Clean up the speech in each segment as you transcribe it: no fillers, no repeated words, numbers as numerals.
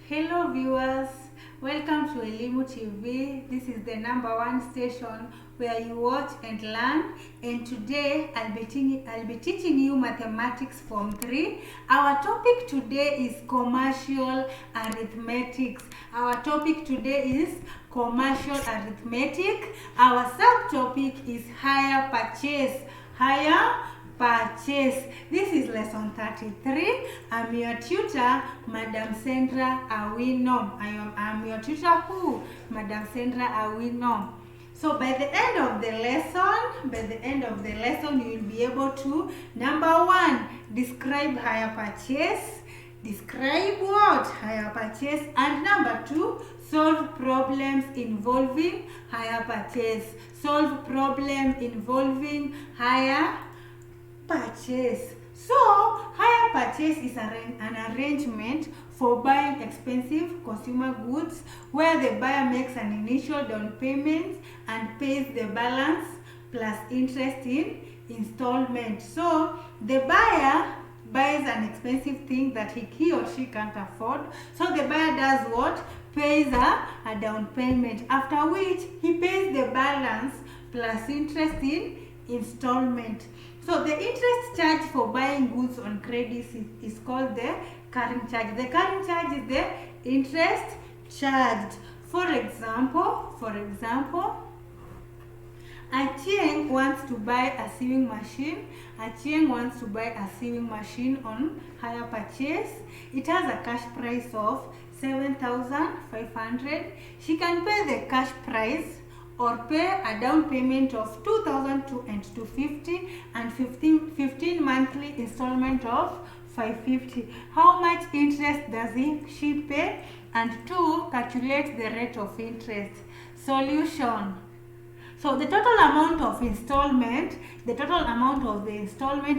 Hello viewers, welcome to Elimu TV. This is the #1 station where you watch and learn. And today I'll be teaching you mathematics form 3. Our topic today is commercial arithmetics. Our topic today is commercial arithmetic. Our subtopic is hire purchase. Purchase. This is lesson 33. I'm your tutor, Madam Sandra Awino. I'm your tutor who? Madam Sandra Awino. So by the end of the lesson, you will be able to, number 1, describe hire purchase. Describe what? Hire purchase. And number 2, solve problems involving hire purchase. Solve problem involving hire purchase. So, hire purchase is an arrangement for buying expensive consumer goods where the buyer makes an initial down payment and pays the balance plus interest in installment. So, the buyer buys an expensive thing that he or she can't afford. So, the buyer does what? Pays a down payment, after which he pays the balance plus interest in installment. So the interest charge for buying goods on credit is called the carrying charge. The carrying charge is the interest charged. For example, Achieng wants to buy a sewing machine. Achieng wants to buy a sewing machine on hire purchase. It has a cash price of 7,500. She can pay the cash price or pay a down payment of 2,250 and 15 monthly installment of 550. How much interest does she pay? And 2, calculate the rate of interest. Solution. So the total amount of the installment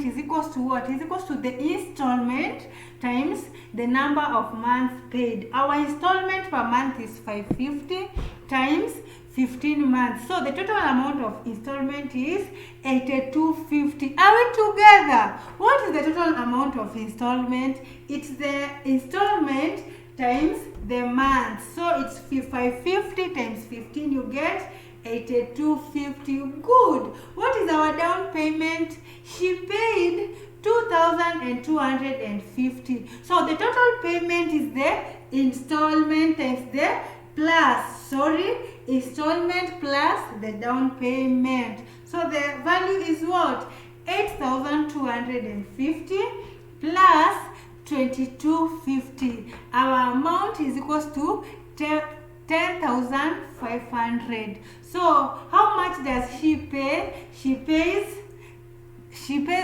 is equals to what? Is equals to the installment times the number of months paid. Our installment per month is 550 times 15 months. So the total amount of installment is 8250. Are we together? What is the total amount of installment? It's the installment times the month. So it's 550 times 15, you get 8250. Good. What is our down payment? She paid 2,250. So the total payment is the installment times the installment plus the down payment. So the value is what? 8,250 plus 2250. Our amount is equals to 10,500. So how much does she pay? She pays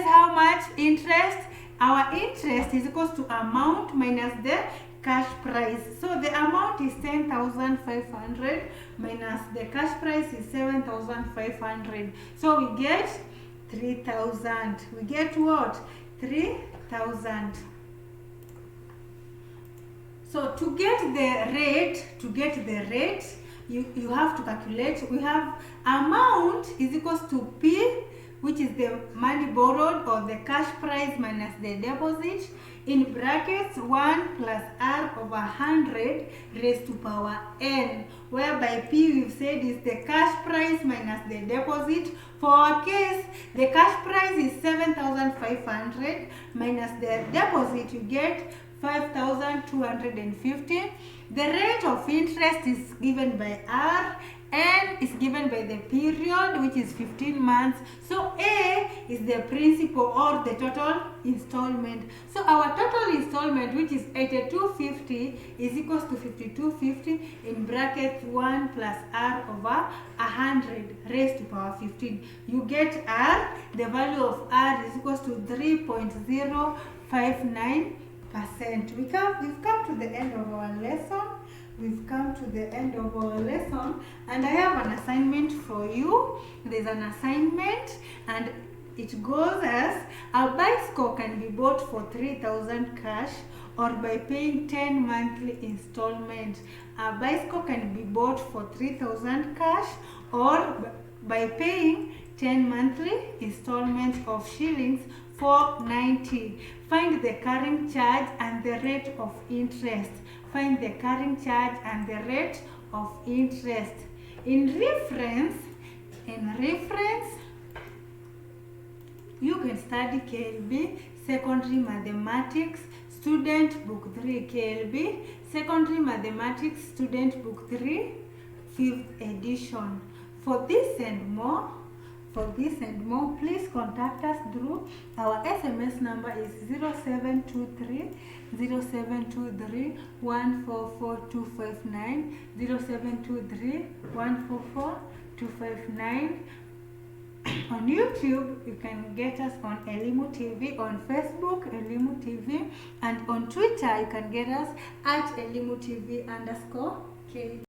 how much? Interest. Our interest is equals to amount minus the cash price. So the amount is 10,500 minus the cash price is 7,500. So we get 3,000. We get what? 3,000. So to get the rate, you have to calculate. We have amount is equals to P, which is the money borrowed or the cash price minus the deposit, in brackets 1 plus R over 100 raised to power N, whereby P we've said is the cash price minus the deposit. For our case, the cash price is 7,500 minus the deposit, you get 5,250. The rate of interest is given by R. N is given by the period, which is 15 months. So A is the principal or the total installment. So our total installment, which is 8250, is equals to 5250 in brackets 1 plus R over 100 raised to power 15. You get R. The value of R is equals to 3.059%. We've come to the end of our lesson. And I have an assignment for you. There's an assignment and it goes as: a bicycle can be bought for 3,000 cash or by paying 10 monthly installments. A bicycle can be bought for 3,000 cash or by paying 10 monthly installments of shillings 490. Find the carrying charge and the rate of interest. Find the carrying charge and the rate of interest. In reference, you can study KLB Secondary Mathematics Student Book 3, KLB Secondary Mathematics Student Book 3, 5th edition. For this and more, please contact us through our SMS number is 0723 0723 144259, 0723 144 259. On YouTube, you can get us on Elimu TV, on Facebook, Elimu TV, and on Twitter, you can get us at Elimu TV _K.